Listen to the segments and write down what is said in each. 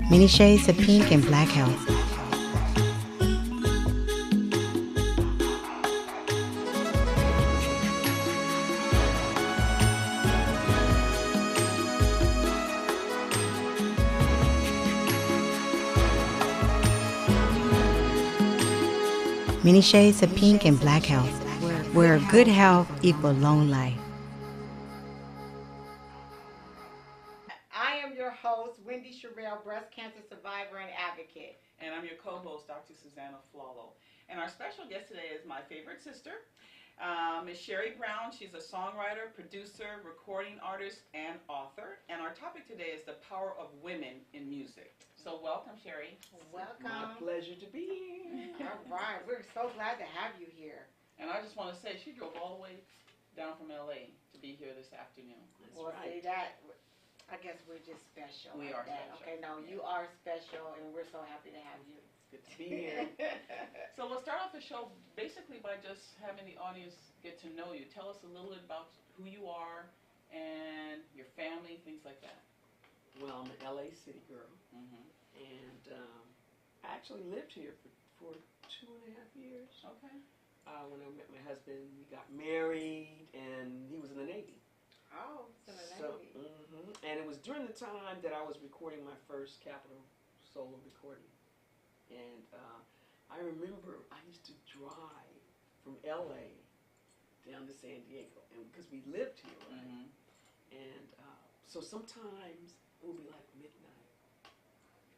Many shades of pink and black health. Many shades of pink and black health, where good health equals long life. I am your host, Wendy Sheree, breast cancer survivor and advocate. And I'm your co-host, Dr. Susanna Flalo. And our special guest today is my favorite sister, Ms. Sheree Brown. She's a songwriter, producer, recording artist, and author. And our topic today is the power of women in music. So welcome, Sheree. Welcome. My pleasure to be here. All right, we're so glad to have you here. And I just want to say, she drove all the way down from L.A. to be here this afternoon. That's right. See that. I guess we're just special. We are that. special. Okay, no, you are special, and we're so happy to have you. Good to be here. So we'll start off the show basically by just having the audience get to know you. Tell us a little bit about who you are and your family, things like that. Well, I'm an LA city girl, and I actually lived here for 2.5 years. Okay. When I met my husband, we got married, and he was in the Navy. Oh, so the Navy. And it was during the time that I was recording my first Capitol solo recording. And I remember I used to drive from LA down to San Diego, and because we lived here, right? And so sometimes it would be like midnight,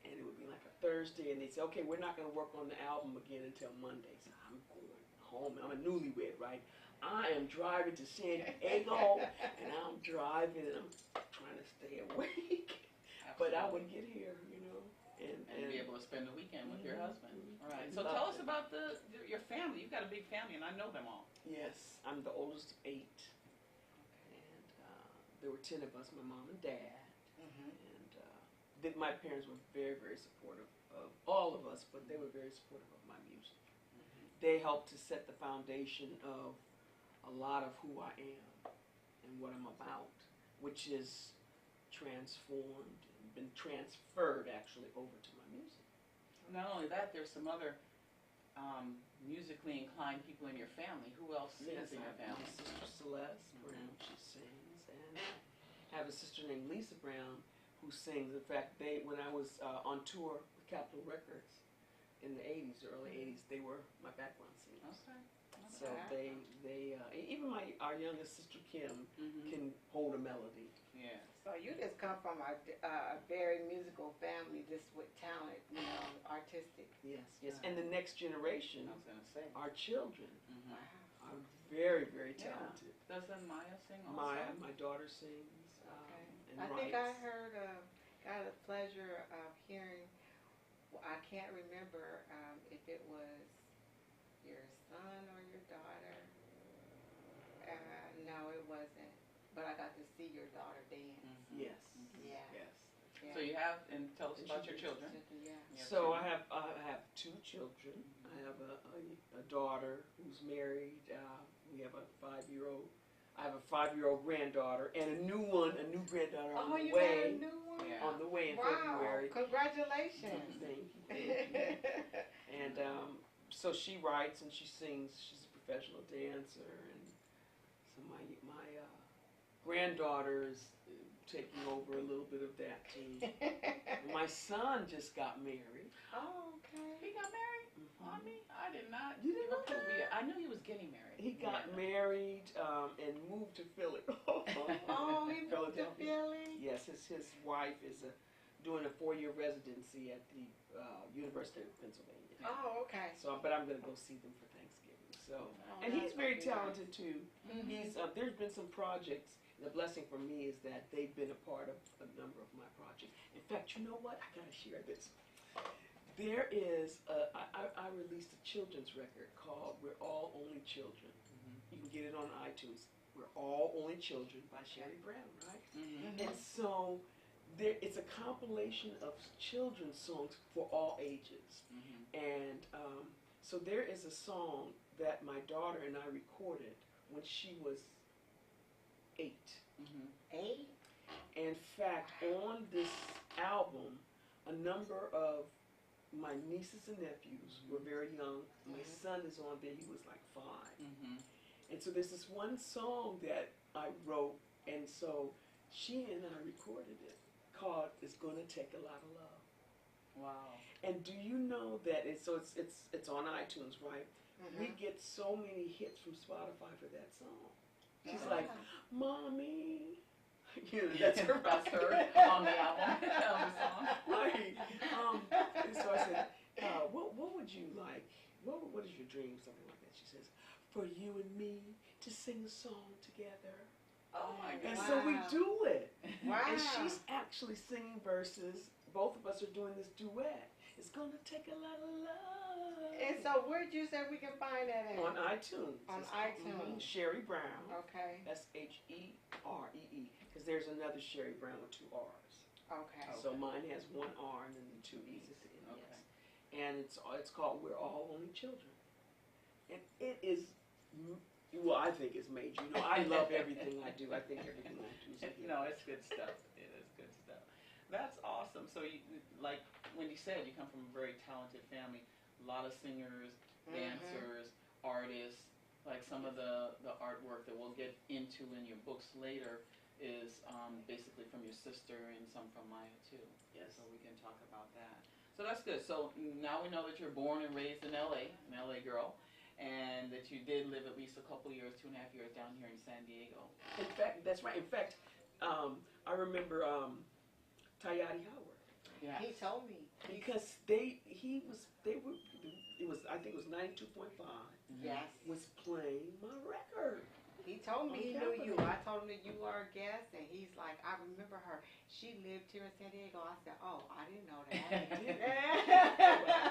and it would be like a Thursday, and they'd say, okay, we're not going to work on the album again until Monday. So I'm going home. I'm a newlywed, right? I am driving to San Diego, and I'm driving, and I'm trying to stay awake. But I would get here, you know. And be able to spend the weekend with your husband. All right. So tell us about your family. You've got a big family, and I know them all. Yes, I'm the oldest of 8. And there were 10 of us, my mom and dad. And my parents were very, very supportive of all of us, but they were very supportive of my music. They helped to set the foundation of a lot of who I am and what I'm about, which is transformed and been transferred actually over to my music. Not only that, there's some other musically inclined people in your family. Who else sings in your family? My sister Celeste Brown, she sings, and I have a sister named Lisa Brown who sings. In fact, when I was on tour with Capitol Records in the 80s, the early 80s, they were my background singers. Okay. So they even our youngest sister Kim can hold a melody. Yeah. So you just come from a very musical family, just with talent, you know, artistic. Yes, yes. And the next generation, I was gonna say, our children, Wow. are very, very talented. Doesn't Maya sing also? Maya, my daughter, sings. Okay. And I think writes. I heard, got the pleasure of hearing. I can't remember if it was your son or your daughter. No, it wasn't. But I got to see your daughter dance. Yes. Yeah. Yes. Yeah. So you have, and tell us And about she your did. children. Yeah. So I have 2 children. I have a daughter who's married. We have a 5-year-old. I have a 5-year-old granddaughter and a new granddaughter on the you way. got a new one? Yeah. On the way in Wow. February. Congratulations. Thank you. And so she writes and she sings. She's a professional dancer, and so my granddaughter is taking over a little bit of that too. My son just got married. Oh, okay. He got married? I did not. You didn't know that? I knew he was getting married. He got married and moved to Philly. Oh, he moved to Philly? Yes, his wife is doing a 4-year residency at the University of Pennsylvania. Oh, okay. So, but I'm going to go see them for Thanksgiving. So, and he's very talented too. He's there's been some projects. The blessing for me is that they've been a part of a number of my projects. In fact, you know what? I got to share this. There is I released a children's record called "We're All Only Children." You can get it on iTunes. "We're All Only Children" by Sheree Brown, right? And so it's a compilation of children's songs for all ages. And so there is a song that my daughter and I recorded when she was 8. 8? In fact, on this album, a number of my nieces and nephews were very young. My son is on there, he was like 5. And so there's this one song that I wrote, and so she and I recorded it, called "It's Gonna Take a Lot of Love." Wow. And do you know that it's on iTunes, right? We get so many hits from Spotify for that song. She's like, "Mommy," you know, that's her. That's her on the album, on the song. Right. And so I said, what would you like? What is your dream? Something like that. She says, "For you and me to sing a song together." Oh my God. And so we do it. Wow. And she's actually singing verses. Both of us are doing this duet. It's gonna take a lot of love. And so where'd you say we can find that at? On iTunes. On It's iTunes. Sheree Brown. Okay. Sheree. Because there's another Sheree Brown with 2 R's. Okay. So mine has 1 R and then the 2 E's at the end. Okay. Yes. And it's called "We're All Only Children." And it is, well, I think it's major. You know, I love everything I do. I think everything I do is No, it's good stuff. It is good stuff. That's awesome. So, you, like Wendy said, you come from a very talented family. A lot of singers, dancers, artists. Like some of the artwork that we'll get into in your books later is basically from your sister and some from Maya too. Yes. So we can talk about that. So that's good. So now we know that you're born and raised in LA, an LA girl, and that you did live at least a couple years, 2.5 years down here in San Diego. In fact, that's right. In fact, I remember Tayati Howard. Yeah. He told me. Because I think it was 92.5 Yes. was playing my record. He told me he On knew you. Capitol. I told him that you were a guest, and he's like, I remember her. She lived here in San Diego. I said, oh, I didn't know that.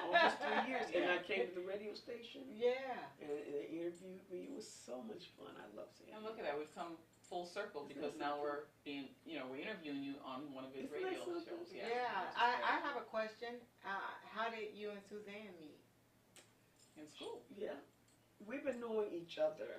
Almost 3 years. And I came to the radio station. Yeah. And they interviewed me. It was so much fun. I love San And Diego. look at that, we've come full circle because now we're interviewing you on one of his Isn't that radio something? shows. Yeah. I have a question. How did you and Suzanne meet? In school. Yeah. We've been knowing each other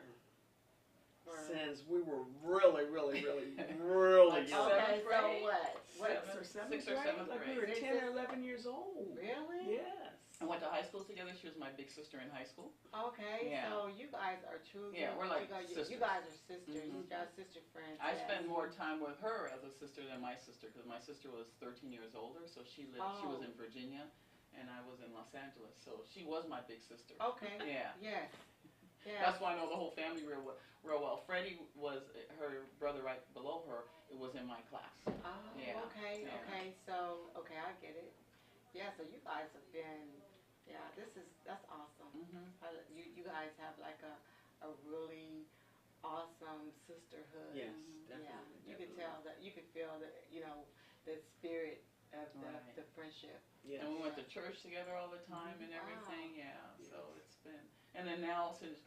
since we were really Like young. Okay, Seventh so grade? what? Sixth or seventh Like grade. we were 10 or 11 years old. Really? Yes. I went to high school together. She was my big sister in high school. Okay, Yeah. so you guys are true. Yeah, we're like sisters. You guys are sisters. Mhm. You got sister friends. I yes. spent more time with her as a sister than my sister because my sister was 13 years older, so she was in Virginia, and I was in Los Angeles. So she was my big sister. Okay. Yeah. Yes. Yeah. That's why I know the whole family real well. Freddie was her brother right below her. It was in my class. Oh, Yeah. okay, Yeah. okay. So, okay, I get it. Yeah, so you guys have been, that's awesome. You guys have like a really awesome sisterhood. Yes, Yeah, definitely. you could tell that, you could feel that, the spirit of Right. the friendship. Yes. And we went to church together all the time and everything. Yeah. So it's been, and then now since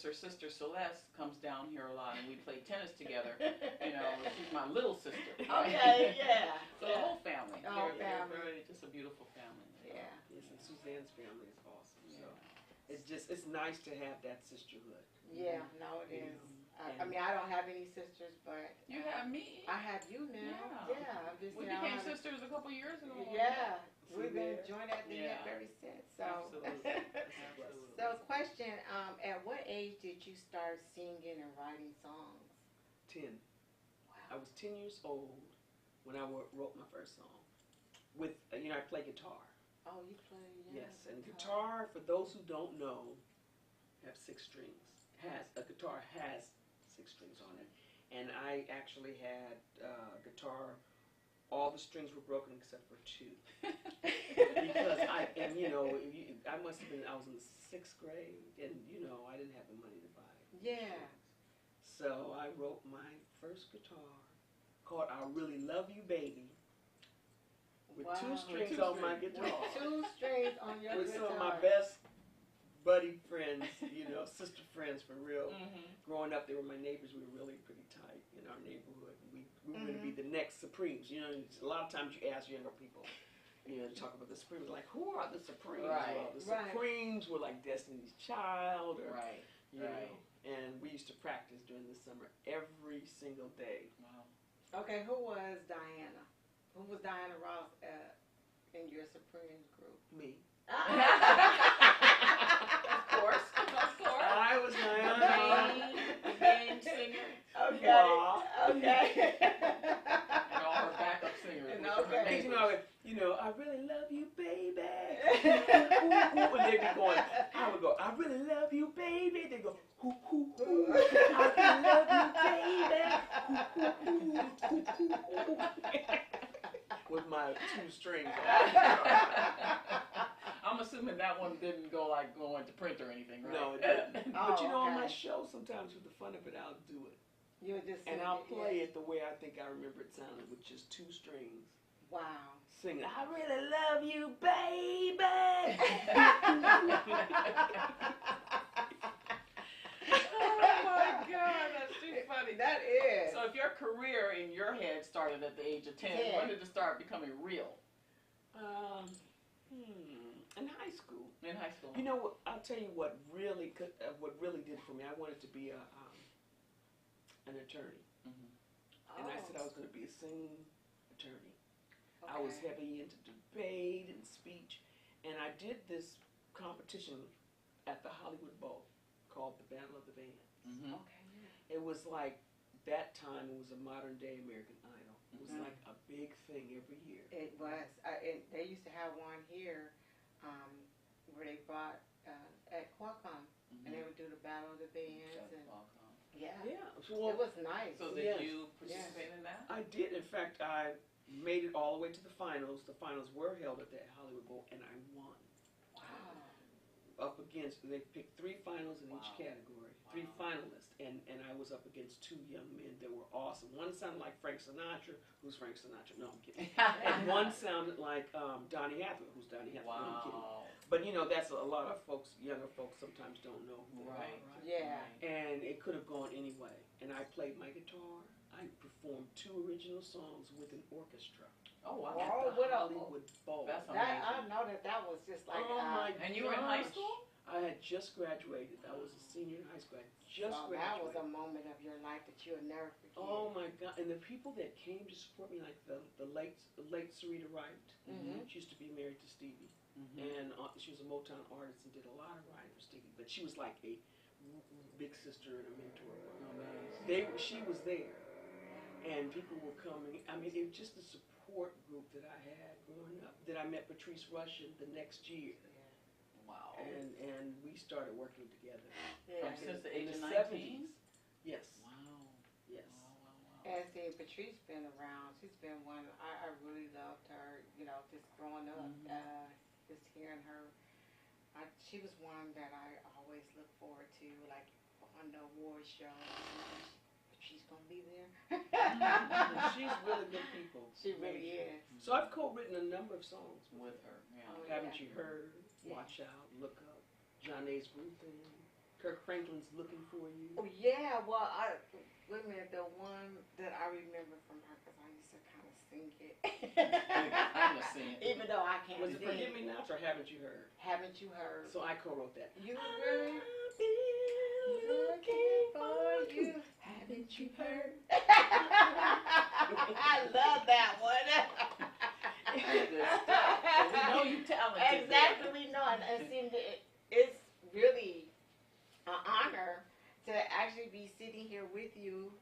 her sister Celeste comes down here a lot and we play tennis together, she's my little sister. Okay, yeah. So the whole family. Oh, they're family. very, just a beautiful family. Yeah. Yes, and Suzanne's family is awesome. So Yeah. it's nice to have that sisterhood. Yeah, no, it is. I mean, I don't have any sisters, but You have me. I have you now. Yeah. Yeah, I'm just We now became having- sisters a couple years ago. Yeah, See we've been there? joined at the hip Yeah. ever since. So, Absolutely. Absolutely. so question: at what age did you start singing and writing songs? 10. I was 10 years old when I wrote my first song. With I play guitar. Oh, you play? Yes, and guitar, for those who don't know, have 6 strings. A guitar has 6 strings on it, and I actually had guitar. All the strings were broken except for 2, because I must have been. I was in the 6th grade, and I didn't have the money to buy it. Yeah. So I wrote my first guitar called "I Really Love You, Baby," with Wow. 2 strings With 2 on my strings. guitar. With 2 strings on your With guitar. some of my best buddy friends, sister friends for real. Growing up, they were my neighbors. We were really pretty tight in our neighborhood. We were going to be the next Supremes. A lot of times you ask younger people, to talk about the Supremes, like, who are the Supremes? Right. Well, the Supremes were like Destiny's Child, or Right. you know. And we used to practice during the summer every single day. Wow. Okay, who was Diana? Who was Diana Ross Supremes group? Me. Of course. I was The main singer. Okay. Wow. Okay. And all her backup singers. And which are her okay. neighbors. I really love you, baby. And they'd be going, I would go, I really love you, baby. They go, hoo, hoo, hoo. I really love you, baby. Hoo, hoo, hoo, hoo, hoo. With my 2 strings on. I'm assuming that one didn't go into print or anything, right? No, it didn't. But Oh, on my okay. show, sometimes for the fun of it, I'll do it. You'll just And sing I'll it, play yeah. it the way I think I remember it sounded, with just 2 strings. Wow. Singing, I really love you, baby. Oh my God, that's too funny. That is. So if your career in your head started at the age of 10, when did it start becoming real? In high school. In high school. You know what? I'll tell you what really did it for me. I wanted to be an attorney, and I said I was going to be a singing attorney. Okay. I was heavy into debate and speech, and I did this competition at the Hollywood Bowl called the Battle of the Bands. Okay. It was like that time. It was a modern day American Idol. It was like a big thing every year. It was. They used to have one here where they brought at Qualcomm, and they would do the Battle of the Bands. And, yeah. Yeah. It was nice. So did you participate in that? I did. In fact, I made it all the way to the finals. The finals were held at that Hollywood Bowl, and I won. Wow. Up against, they picked 3 finals in each category, 3 finalists, and I was up against 2 young men that were awesome. One sounded like Frank Sinatra. Who's Frank Sinatra? No, I'm kidding. And one sounded like Donny Hathaway. Who's Donny Hathaway? No, I'm kidding. But that's a lot of folks, younger folks sometimes don't know who they are. Yeah. And it could have gone any way. And I played my guitar. I performed 2 original songs with an orchestra. Oh, wow. At the Hollywood Bowl. That's That, amazing. I know that was just like. Oh my And you were in high gosh. school? I had just graduated. I was a senior in high school. I just So that was graduated. a moment of your life that you'll never forget. Oh my God! And the people that came to support me, like the late Sheree Wright, she used to be married to Stevie, and she was a Motown artist and did a lot of writing for Stevie. But she was like a big sister and a mentor. She was there, and people were coming. I mean, it was just a support group that I had growing up. That I met Patrice Rushen the next year. Wow. And we started working together. Yeah. Since the age in of the 19? 70s. Yes. Wow. Yes. Wow. And see, Patrice been around. She's been one. I really loved her. Just growing up, just hearing her. She was one that I always look forward to, like on the award show. She's gonna be there. She's really good people. She really is. So I've co-written a number of songs With her, yeah. Oh, Haven't You Heard? Yeah. Watch Out, Look Up, John A's Groove Thing, Kirk Franklin's Looking For You. Oh yeah. Well, wait a minute. The one that I remember from her, because I used to kind of sing it. I'm gonna sing it. Even though I can't Was it sing. Forgive Me Not or Haven't You Heard? Haven't you heard? So I co-wrote that. You really I've been looking for you. Haven't you heard? I love that one. We know you talented. Exactly, we know, and it's really an honor to actually be sitting here with you,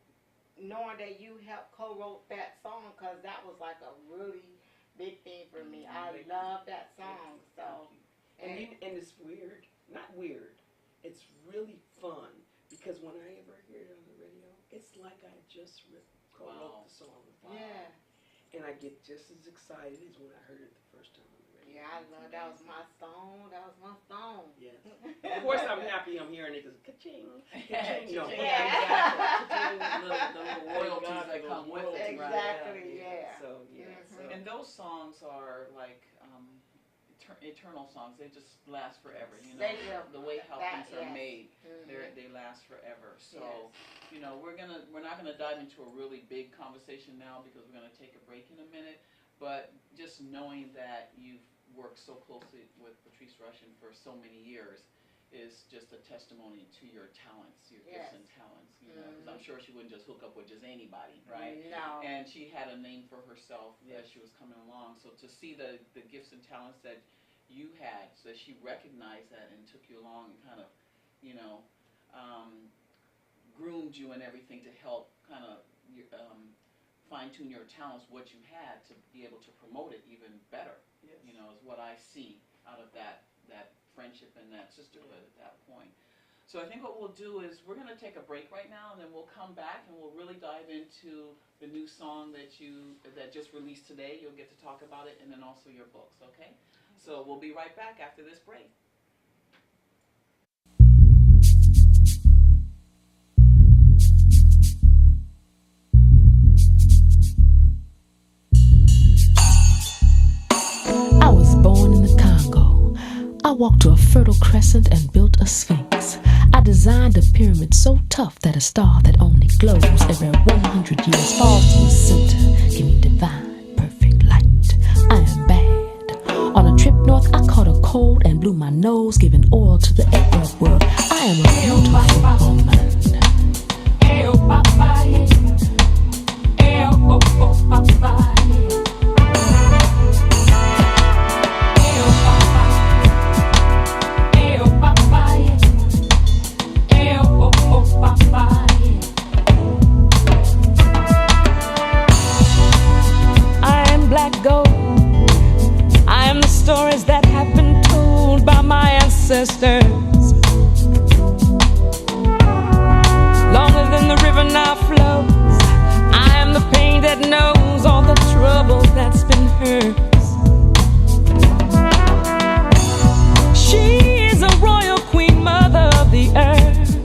knowing that you helped co-wrote that song, because that was like a really big thing for me. I love that song. So, And it's weird. Not weird. It's really fun, because when I ever hear it on the radio, it's like I just co-wrote the song. yeah. And I get just as excited as when I heard it the first time on the radio. Yeah, I love that was my song. That was my song. Yes. Of course, I'm happy I'm hearing it because ka-ching, ka-ching. No, Yeah. The little royalties that come with it. Exactly, yeah. So, yeah. So. And those songs are like eternal songs. They just last forever. They do. The way how things are Yes. made, Mhm. they last forever. So, Yes. We're not gonna dive into a really big conversation now because we're gonna take a break in a minute. But just knowing that you've worked so closely with Patrice Rushen for so many years, is just a testimony to your talents, your Yes. gifts and talents. You know, because I'm sure she wouldn't just hook up with just anybody, right? No. And she had a name for herself as she was coming along. So to see the gifts and talents that you had, so that she recognized that and took you along and kind of, you know, groomed you and everything to help kind of fine tune your talents, what you had to be able to promote it even better. Yes. You know, is what I see out of that friendship and that sisterhood at that point. So I think what we'll do is we're going to take a break right now, and then we'll come back and we'll really dive into the new song that just released today. You'll get to talk about it, and then also your books, okay? So we'll be right back after this break. I was born in the Congo. I walked to a fertile crescent and built a sphinx. I designed a pyramid so tough that a star that only glows every 100 years falls to the center, giving divine, perfect light. I am bad. On a trip north, I caught a cold and blew my nose, giving oil to the Arab world. I am a beautiful woman. Stories that have been told by my ancestors. Longer than the river now flows, I am the pain that knows all the trouble that's been hers. She is a royal queen, mother of the earth.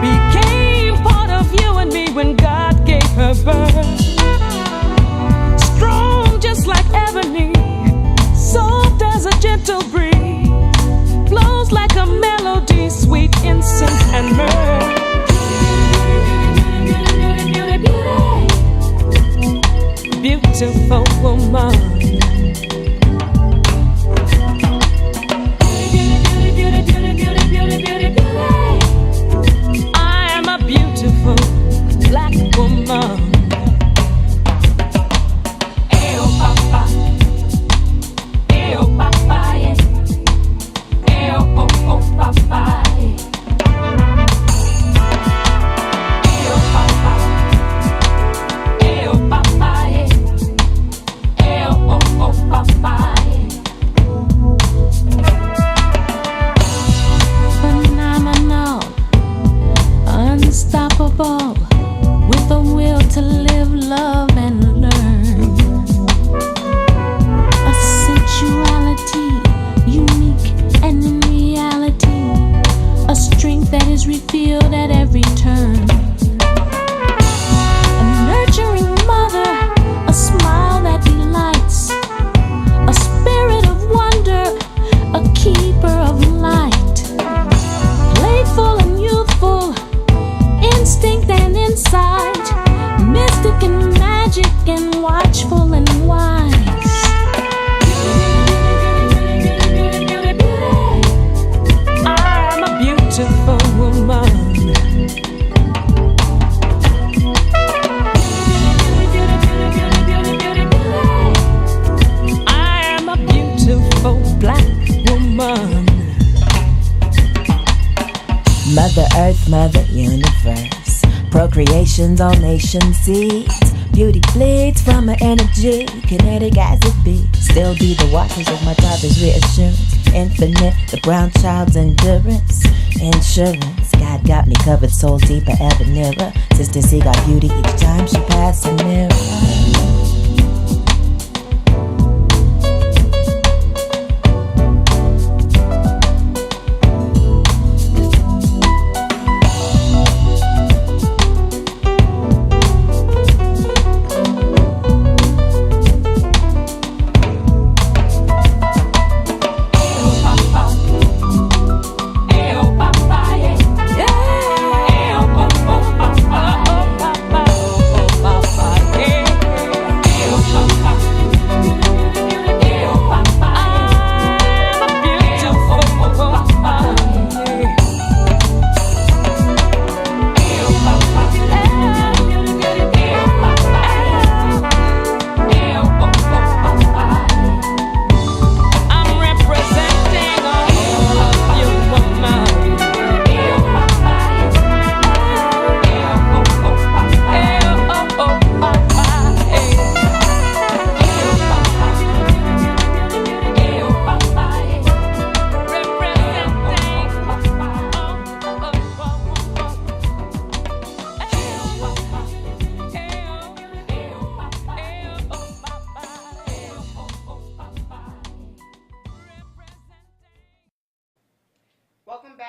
Became part of you and me when God gave her birth. Strong just like ebony, soft as a gentle breeze, flows like a melody, sweet incense and myrrh. Beautiful woman. I am a beautiful black woman. Unstoppable, with a will to live, love, and learn. A sensuality, unique and in reality, a strength that is revealed at every turn. A nurturing mother, a smile that delights, a spirit of wonder, a keeper of light, playful and youthful, instinct and insight, mystic and magic and watchful and wise. I'm a beautiful woman. I am a beautiful black woman. Mother Earth, Mother Universe, procreation's all nation seeds. Beauty bleeds from her energy, kinetic as it be. Still be the watchers of my daughter's reassurance. Infinite, the brown child's endurance. Insurance, God got me covered, soul deeper, ever nearer. Sister see got beauty each time she passes a mirror. Yeah.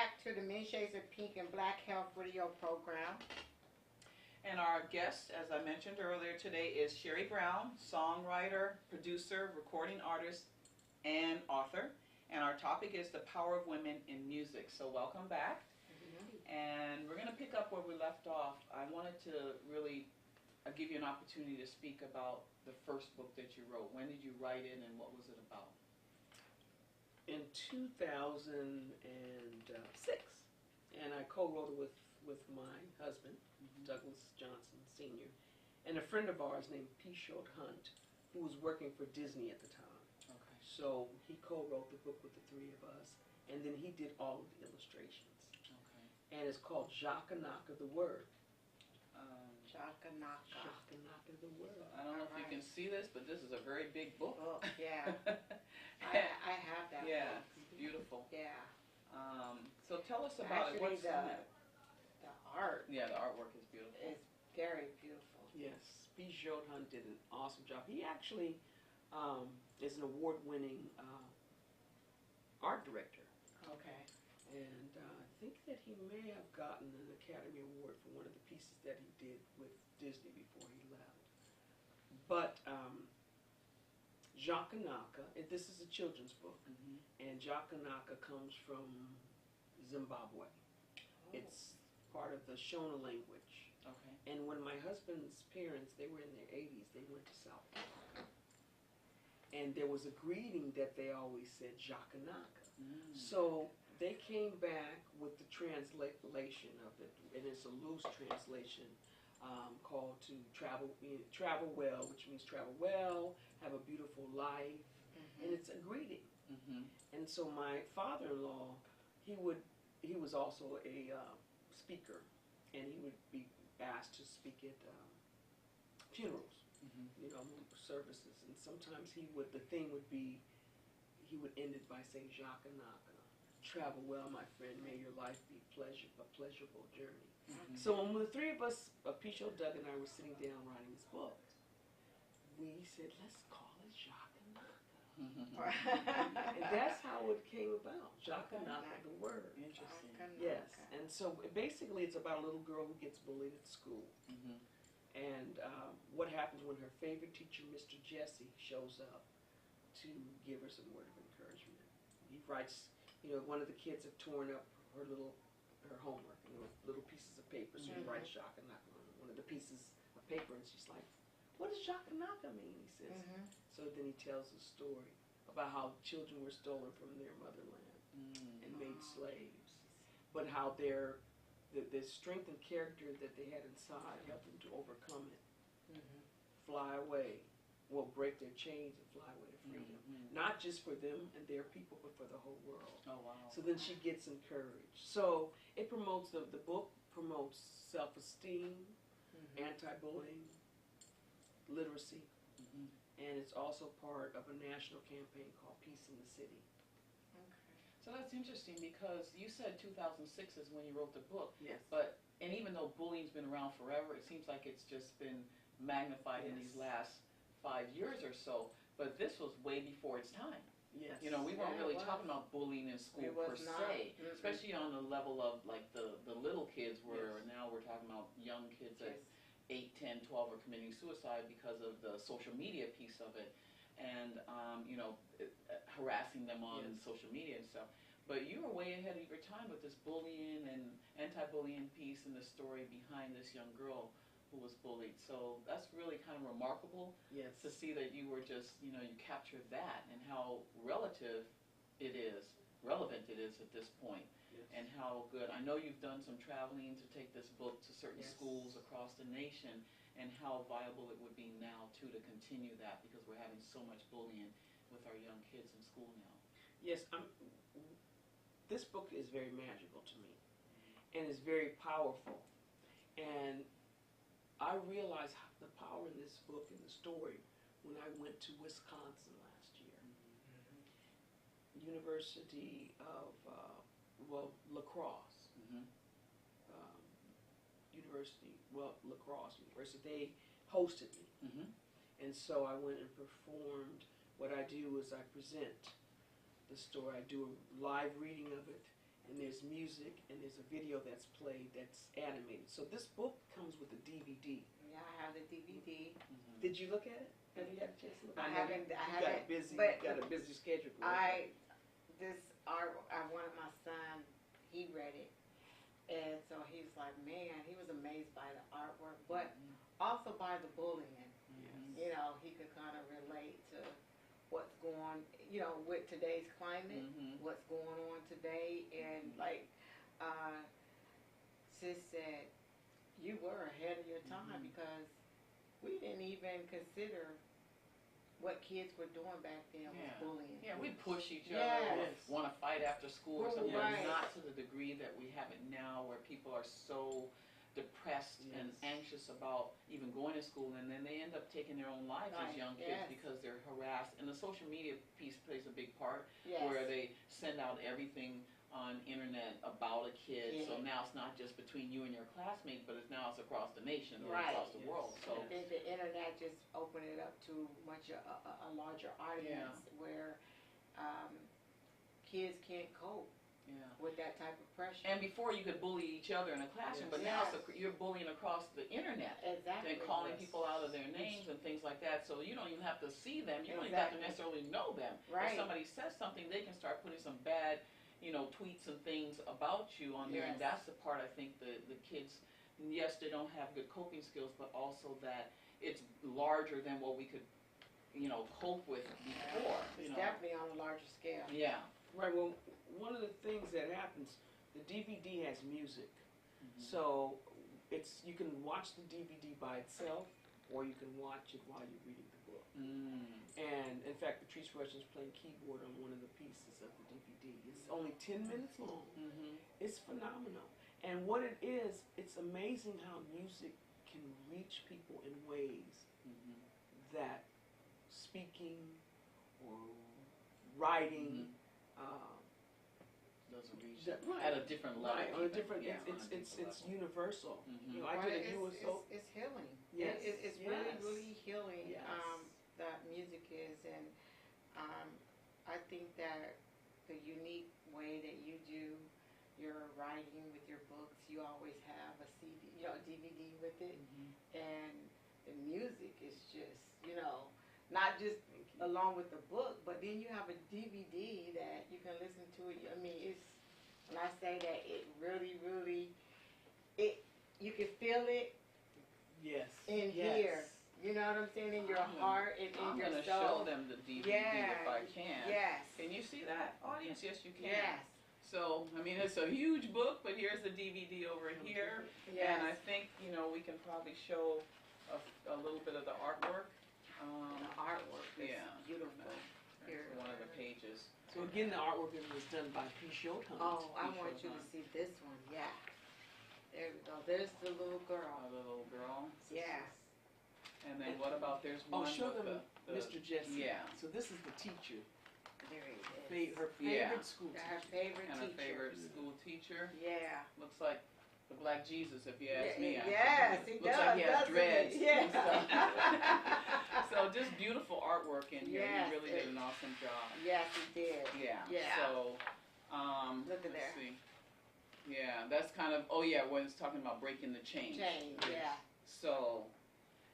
back to the Many Shades of Pink and Black Health Radio program. And our guest, as I mentioned earlier today, is Sheree Brown, songwriter, producer, recording artist, and author. And our topic is the power of women in music. So welcome back. And we're going to pick up where we left off. I wanted to really give you an opportunity to speak about the first book that you wrote. When did you write it, and what was it about? In 2006, and I co-wrote it with my husband, Douglas Johnson Sr., and a friend of ours named Pishot Hunt, who was working for Disney at the time. Okay. So he co-wrote the book with the three of us, and then he did all of the illustrations. Okay. And it's called Jakanaka the Word. Jakanaka. Jakanaka the Word. I don't know if you can see this, but this is a very big book. Oh, yeah. I have that. Yeah, book. it's beautiful. Yeah. So tell us about it. Actually, What's in it? the art Yeah, the artwork is beautiful. is very beautiful. Yes, Pishot Hunt did an awesome job. He actually is an award-winning art director. Okay. And I think that he may have gotten an Academy Award for one of the pieces that he did with Disney before he left. But Jakanaka, this is a children's book, and Jakanaka comes from Zimbabwe. It's part of the Shona language. Okay. And when my husband's parents, they were in their 80s, they went to South Africa. And there was a greeting that they always said, Jakanaka. So they came back with the translation of it, and it's a loose translation called to travel well, which means travel well, have a beautiful life, and it's a greeting. And so my father-in-law, he was also a speaker, and he would be asked to speak at funerals, services, and sometimes the thing would be, he would end it by saying, Jakanaka. Travel well, my friend. May your life be a pleasurable journey. So when the three of us, Pishot, Doug, and I were sitting down writing this book, we said, let's call it Jakanaka. And that's how it came about. Jakanaka, the word. Interesting. Yes. And so basically it's about a little girl who gets bullied at school. And what happens when her favorite teacher, Mr. Jesse, shows up to give her some word of encouragement. He writes, one of the kids had torn up her homework, little pieces of paper, so he writes Jakanaka on one of the pieces of paper, and she's like, what does Jakanaka mean, he says. So then he tells a story about how children were stolen from their motherland and made slaves, but how the strength and character that they had inside helped them to overcome it, fly away, break their chains and fly away to freedom. Not just for them and their people, but for the whole world. Oh, wow. So then she gets encouraged. So it promotes, the book promotes self-esteem, anti-bullying, literacy, and it's also part of a national campaign called Peace in the City. So that's interesting because you said 2006 is when you wrote the book. Yes. And even though bullying's been around forever, it seems like it's just been magnified in these last 5 years or so. But this was way before its time. Yes. We weren't really talking about bullying in school per se, especially on the level of like the little kids where now we're talking about young kids at 8, 10, 12 are committing suicide because of the social media piece of it, and harassing them on social media and stuff. But you were way ahead of your time with this bullying and anti-bullying piece and the story behind this young girl who was bullied. So that's really kind of remarkable to see that you were just, you captured that and how relevant it is at this point. And how good. I know you've done some traveling to take this book to certain schools across the nation, and how viable it would be now too to continue that, because we're having so much bullying with our young kids in school now. Yes, this book is very magical to me, and it's very powerful. And I realized the power in this book and the story when I went to Wisconsin last year. University of La Crosse. La Crosse University. They hosted me. And so I went and performed. What I do is I present the story. I do a live reading of it, and there's music, and there's a video that's played that's animated. So this book comes with a DVD. Yeah, I have the DVD. Did you look at it? Have you had a chance to look? I know haven't. I you haven't. got a busy schedule. I wanted my son. He read it, and so he was like, man, he was amazed by the artwork, but also by the bullying. You know, he could kind of relate to what's going, with today's climate, what's going on today, and like Sis said, you were ahead of your time because we didn't even consider what kids were doing back then was bullying. Yeah, we push each Yes. other, want to fight after school or something, Right. not to the degree that we have it now where people are so depressed and anxious about even going to school, and then they end up taking their own lives as Right. young kids Yes. because they're harassed. And the social media piece plays a big part Yes. where they send out everything on internet about a kid. So now it's not just between you and your classmates, but now it's across the nation or Right. across the world. So I think the internet just opened it up to a larger audience where kids can't cope with that type of pressure. And before you could bully each other in a classroom, but now you're bullying across the internet. Exactly. And calling people out of their names and things like that, so you don't even have to see them. You don't even have to necessarily know them. Right. If somebody says something, they can start putting some bad, tweets and things about you on there, and that's the part I think the kids, yes, they don't have good coping skills, but also that it's larger than what we could, cope with before. It's definitely on a larger scale. Yeah. Right. Well, one of the things that happens, the DVD has music, so you can watch the DVD by itself, or you can watch it while you're reading the book. And in fact, Patrice Russian's playing keyboard on one of the pieces of the DVD. It's only 10 minutes long. It's phenomenal. And what it is, it's amazing how music can reach people in ways that speaking or writing Doesn't reach right. at a different level. Right, on a different, Yeah, it's universal. I Right, did a USO. it's healing. Yes. It's Yes. really healing. Yes. That music is, and I think that the unique way that you do your writing with your books, you always have a CD, DVD with it, and the music is just, not just along with the book, but then you have a DVD that you can listen to it. I mean, when I say that, it really, really, you can feel it Yes. in here. You know what I'm saying? In your heart and in your soul. I'm going to show them the DVD if I can. Yes. Can you see that, audience? Yes, you can. Yes. So, I mean, it's a huge book, but here's the DVD over here. Yes. And I think, we can probably show a little bit of the artwork. The artwork is beautiful. Here's one of the pages. So again, the artwork was done by Pishot Hunt. Oh, I want you to see this one. Yeah. There we go. There's the little girl. The little girl. Yes. And then what about, there's one show with them the Mr. Jesse. Yeah. So this is the teacher. There he is. Her favorite school teacher. Her favorite And a teacher. favorite school teacher. Yeah. Looks like the Black Jesus, if you ask me. Yes, he Looks does. like he has doesn't dreads. he? and Yeah. stuff. So just beautiful artwork in here. Yes, He really did an awesome job. Yes, he did. Yeah. Yeah. So, Look at let's there. see. Yeah, that's kind of, when it's talking about breaking the chain. Yeah. So,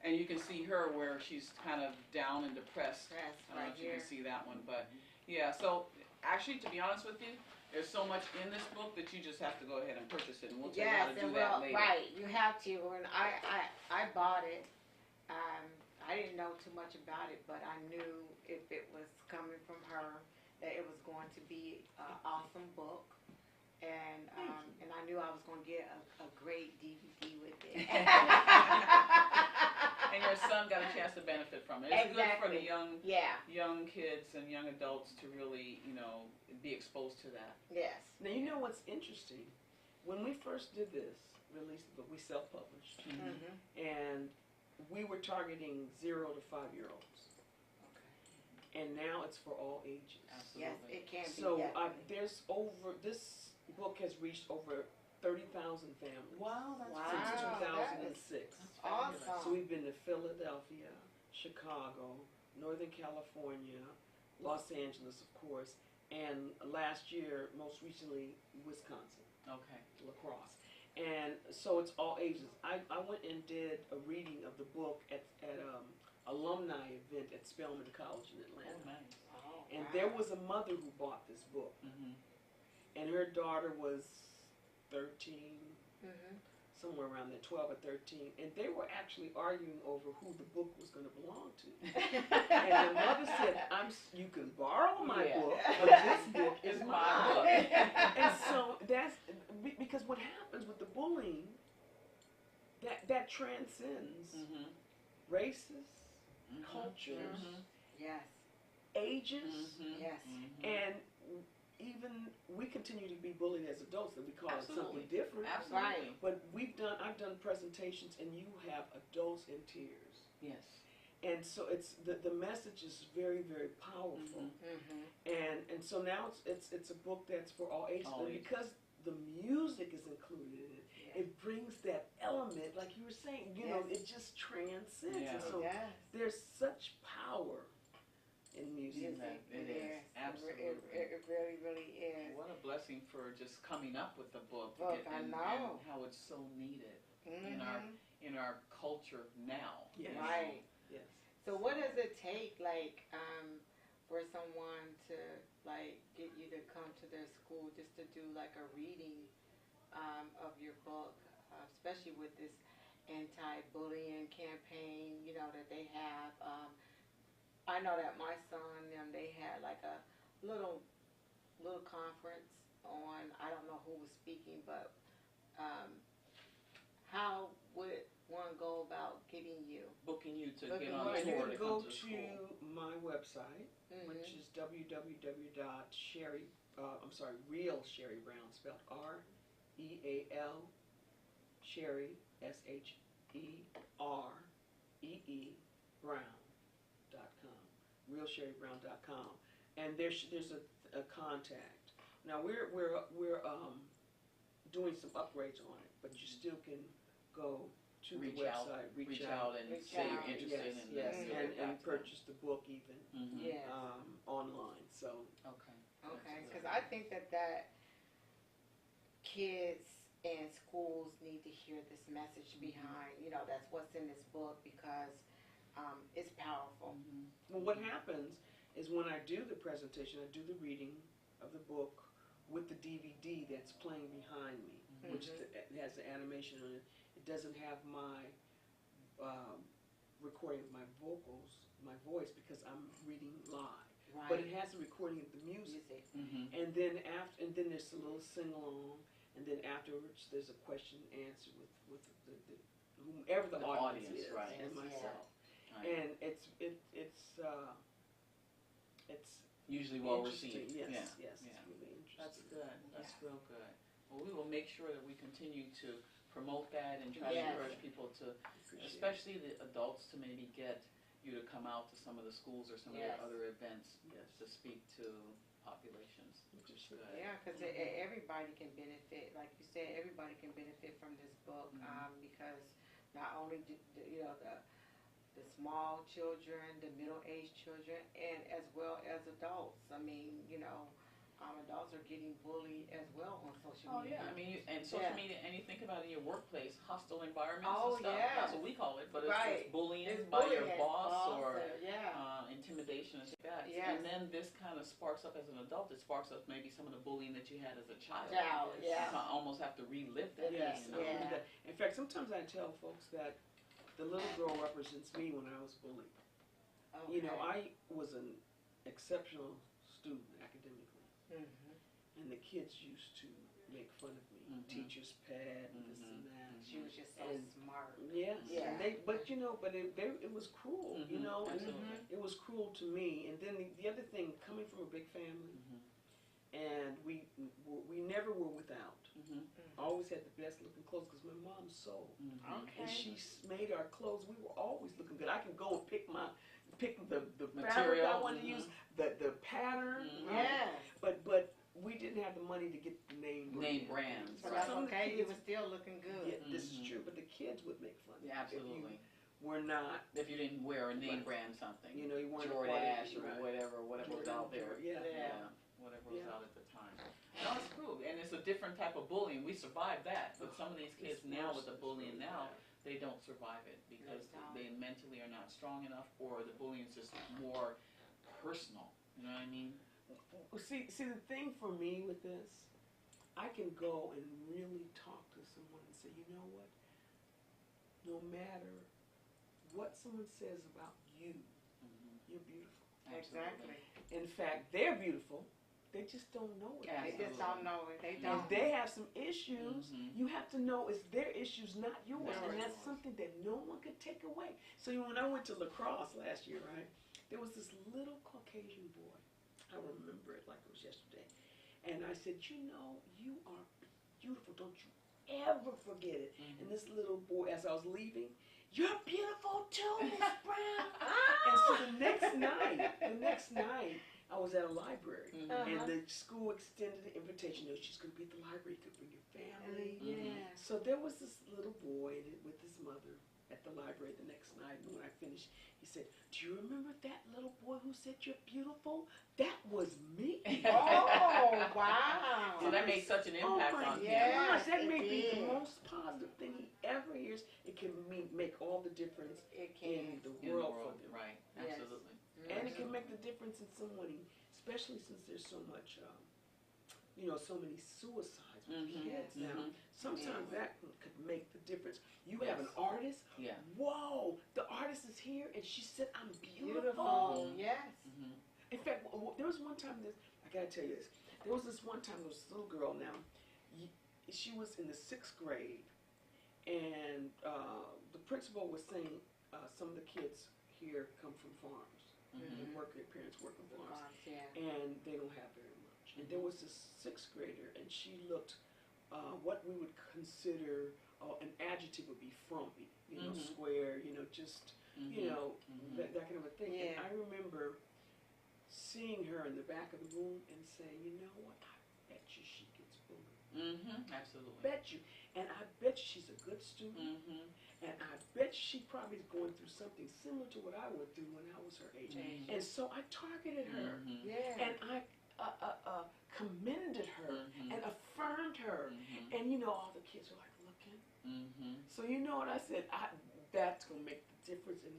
and you can see her where she's kind of down and depressed. Yes, I don't know right if you here. can see that one, but yeah. So actually, to be honest with you, there's so much in this book that you just have to go ahead and purchase it, and we'll tell you how to do that later. Right, you have to. When I bought it, I didn't know too much about it, but I knew if it was coming from her, that it was going to be an awesome book. And I knew I was going to get a great DVD with it. And your son got a chance to benefit from it. It's good for the young kids and young adults to really, be exposed to that. Yes. Now, you know what's interesting? When we first did this, released the book, we self-published. And we were targeting 0 to 5-year-olds. Okay. And now it's for all ages. Absolutely. Yes, it can be. So definitely. this book has reached over 30,000 families. Wow, that's Since Wow, 2006. awesome. So we've been to Philadelphia, Chicago, Northern California, Los Angeles, of course, and last year, most recently, Wisconsin, Okay. lacrosse. And so it's all ages. I went and did a reading of the book at alumni event at Spelman College in Atlanta. Oh, nice. Oh, And wow. there was a mother who bought this book, Mm-hmm. and her daughter was 13, Mhm. somewhere around there, 12 or 13, and they were actually arguing over who the book was going to belong to. And the mother said, you can borrow my Yeah. book, but this book is It's my mine. book. And so that's because what happens with the bullying, that transcends Mm-hmm. races, Mm-hmm. cultures, Mm-hmm. Yes. ages, Mm-hmm. Yes. Mm-hmm. and even we continue to be bullied as adults, and we call it Absolutely. something different. Absolutely. But I've done presentations, and you have adults in tears, Yes. and so it's the message is very, very powerful. Mm-hmm. Mhm. And so now it's a book that's for all ages, All and ages. because the music is included in it, Yeah. it brings that element, like you were saying, you know, Yes. it just transcends. Yeah. And so It does. there's such power in music. Music. It is. Yes. Absolutely. It really, really is. What a blessing for just coming up with the book, Book, I and know. how it's so needed Mhm. in our culture now. Yes. Right. Yes. So what does it take, like, for someone to, like, get you to come to their school just to do, like, a reading of your book, especially with this anti-bullying campaign, you know, that they have? I know that my son, they had, like, a little conference on, I don't know who was speaking, but how would one go about getting you? Booking you to Booking get on you. the You tour can to go come to the school. to my website, which is www.Sheree, Real Sheree Brown, spelled REAL, Sheree, SHEREE, Brown.com, RealSherieBrown.com, and there's a contact. Now we're doing some upgrades on it, but you still can go to the Reach out, website, reach out, and Reach say you're out. interested yes, in yes, this. and purchase the book even Mm-hmm. Yes. online. So Okay. Okay, because I think that kids and schools need to hear this message behind, you know, that's what's in this book, because it's powerful. Mm-hmm. well, what happens is when I do the presentation, I do the reading of the book with the DVD that's playing behind me, which it has the animation on it. It doesn't have my recording of my vocals, my voice, because I'm reading live. Right. But it has a recording of the music. Mm-hmm. And then there's a little sing along, and then afterwards there's a question and answer with the whomever the audience is, right. and Yes, myself. Right. And it's Usually well interesting. received. Yes, Yeah. yes, Yeah. it's really interesting. That's good. That's Yeah. real good. Well, we will make sure that we continue to promote that and try to Yes. encourage people to, Appreciate it. especially the adults, to maybe get you to come out to some of the schools or some Yes. of the other events Yes. to speak to populations, which is good. Yeah, because everybody can benefit. Like you said, everybody can benefit from this book, because not only do you know the small children, the middle-aged children, and as well as adults. I mean, you know, adults are getting bullied as well on social Oh media. yeah, I mean, and social Yeah. media, and you think about it in your workplace, hostile environments Oh, and stuff. yes. That's what we call it, but it's, Right. it's bullying It's by your bullying. boss or yeah. intimidation and stuff like that. Yes. And then this kind of sparks up as an adult. It sparks up maybe some of the bullying that you had as a child. Child, yeah. You almost have to relive that. Yes, You know? Yeah. In fact, sometimes I tell folks that the little girl represents me when I was bullied. Okay. You know, I was an exceptional student academically, Mhm. and the kids used to make fun of me. Mhm. Teacher's pet, and this and that. She was just so And- smart. Yes, Yeah. and it was cruel, you Mhm. know. and Absolutely. It was cruel to me. And then the other thing, coming from a big family, Mhm. and we never were without. Mhm. Always had the best looking clothes because my mom sewed. Mhm. Okay. And she made our clothes. We were always looking good. I can go and pick the fabric Material, I wanted to mhm. use, the pattern. Mhm. Yes. But we didn't have the money to get the name brands, So right. that's Some of the okay. You kids- were still looking good. Yeah, this is Mhm. true. But the kids would make fun of Yeah, you absolutely. if you were not. If you didn't wear a name Right. brand something, You know, you weren't Jordache quite- or right. whatever was Jordan, out there. Yeah. Yeah. Whatever a different type of bullying. We survived that, but some of these kids now with the bullying now, they don't survive it because they mentally are not strong enough, or the bullying is just more personal. You know what I mean? See, the thing for me with this, I can go and really talk to someone and say, you know what? No matter what someone says about you, you're beautiful. Exactly. In fact, they're beautiful. They just don't know it. They just don't know it. They don't. If they have some issues, you have to know it's their issues, not yours. And that's something that no one could take away. So when I went to lacrosse last year, right, there was this little Caucasian boy. I remember it like it was yesterday. And I said, you know, you are beautiful. Don't you ever forget it. And this little boy, as I was leaving, you're beautiful too, Miss Brown. And so the next night, I was at a library, and the school extended an invitation. You know, she's going to be at the library. You could bring your family. So there was this little boy with his mother at the library the next night. And when I finished, he said, do you remember that little boy who said you're beautiful? That was me. Oh, wow. So that made such an impact on him. Gosh, that may be the most positive thing he ever hears. It can make all the difference in the world for them. Right, absolutely. And it can make the difference in someone, especially since there's so much, so many suicides with kids now. Sometimes that could make the difference. You have an artist. Yeah. Whoa, the artist is here, and she said, "I'm beautiful." Yes. In fact, there was one time. I gotta tell you this. There was this one time. There was this little girl. Now, she was in the 6th grade, and the principal was saying some of the kids here come from farms. Their parents work in farms, and they don't have very much. And there was this 6th grader, and she looked what we would consider an adjective would be frumpy, square, just that kind of a thing. And I remember seeing her in the back of the room and saying, you know what, I bet you she gets bullied. Absolutely. Bet you. And I bet you she's a good student. And I bet she probably is going through something similar to what I went through when I was her age. And so I targeted her. And I commended her and affirmed her. And all the kids were like looking. So you know what I said? That's going to make the difference in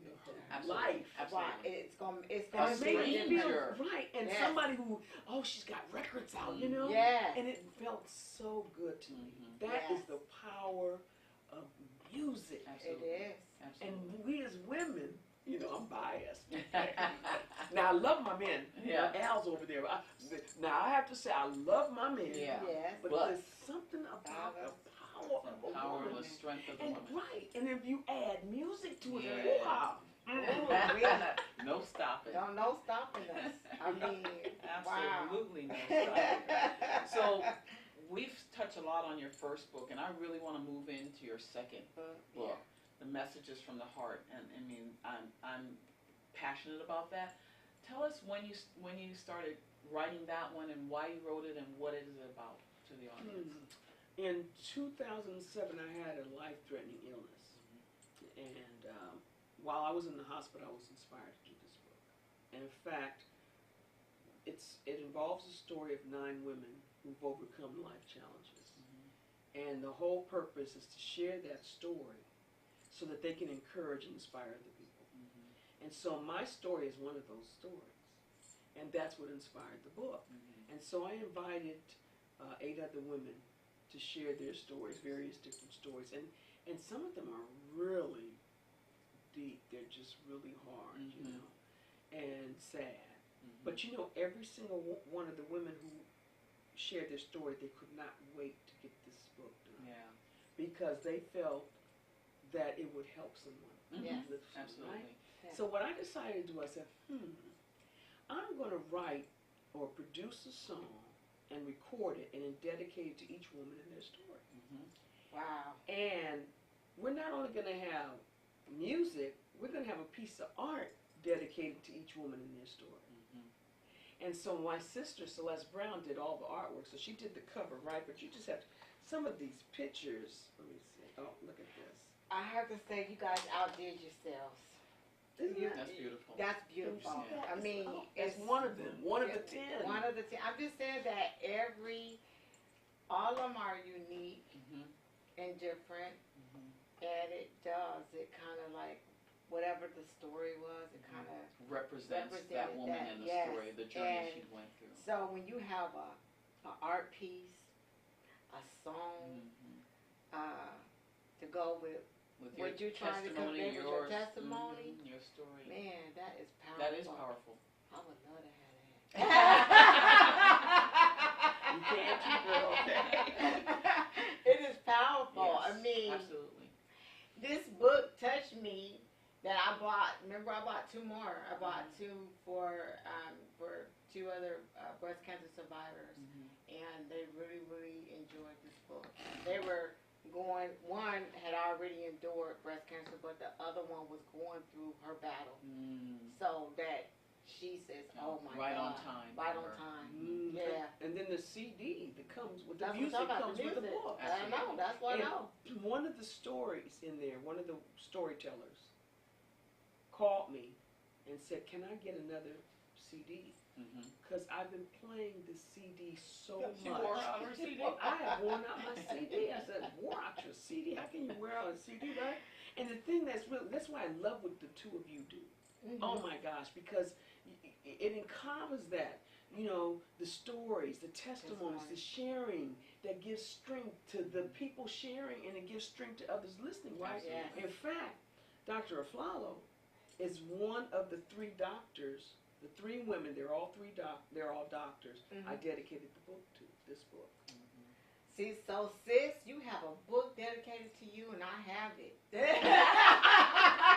her life. Absolutely. It's And going to make be me feel right. And somebody who, she's got records out, Yes. And it felt so good to me. That is the power of music. Absolutely. It is. Absolutely. And we as women, I'm biased. Now I love my men. Al's over there. Now I have to say I love my men. Yeah. Yes. But there's something about the power of a Power woman. and the strength of the And woman. right. And if you add music to it, Yeah. wow. No stopping. No stopping us. I mean, Absolutely no stopping. So we've touched a lot on your first book, and I really want to move into your second book, The Messages from the Heart. And I mean, I'm passionate about that. Tell us when you started writing that one and why you wrote it and what it is about to the audience. In 2007, I had a life-threatening illness, and while I was in the hospital, I was inspired to do this book. And in fact, it involves the story of 9 women who've overcome life challenges, and the whole purpose is to share that story so that they can encourage and inspire other people. And so my story is one of those stories, and that's what inspired the book. And so I invited 8 other women to share their stories, various different stories, and some of them are really deep. They're just really hard, and sad. But every single one of the women who shared their story, they could not wait to get this book done. Yeah. Because they felt that it would help someone. Yes. Absolutely. Right? So what I decided to do, I said, I'm going to write or produce a song and record it and then dedicate it to each woman in their story. Wow. And we're not only going to have music, we're going to have a piece of art dedicated to each woman in their story. And so my sister, Celeste Brown, did all the artwork. So she did the cover, right? But you just have some of these pictures. Let me see. Oh, look at this. I have to say, you guys outdid yourselves. That's beautiful. That's beautiful. I mean, it's one of them. One of the 10. One of the 10. I'm just saying that every all of them are unique and different, and it kind of like whatever the story was, it kind of represents that represented woman that, in the yes. story, the journey And she went through. so when you have a art piece, a song, to go with With what you're trying to convey with your testimony, your story. man, that is powerful. That is powerful. I would love to have that. You can't keep it, okay? It is powerful. Yes, I mean, absolutely. this book touched me that I bought. Remember, I bought 2 more. I bought 2 for 2 other breast cancer survivors, and they really, really enjoyed this book. They were one had already endured breast cancer, but the other one was going through her battle. So that she says, "Oh my right God, on time. right on time." Yeah. And then the CD that comes with the That's music what I'm comes talking with the about, book. I know. That's what I know. One of the stories in there, one of the storytellers called me and said, "Can I get another CD? Because I've been playing this CD so much." She wore out her CD. Well, I have worn out my CD. I said, "Wore out your CD? How can you wear out a CD, right?" And the thing that's why I love what the 2 of you do. Oh my gosh, because it encompasses that, the stories, the testimonies, the sharing that gives strength to the people sharing, and it gives strength to others listening, right? Yes. In fact, Dr. Aflalo is one of the 3 doctors, the 3 women, they're all doctors, I dedicated the book to, this book. See, so sis, you have a book dedicated to you, and I have it.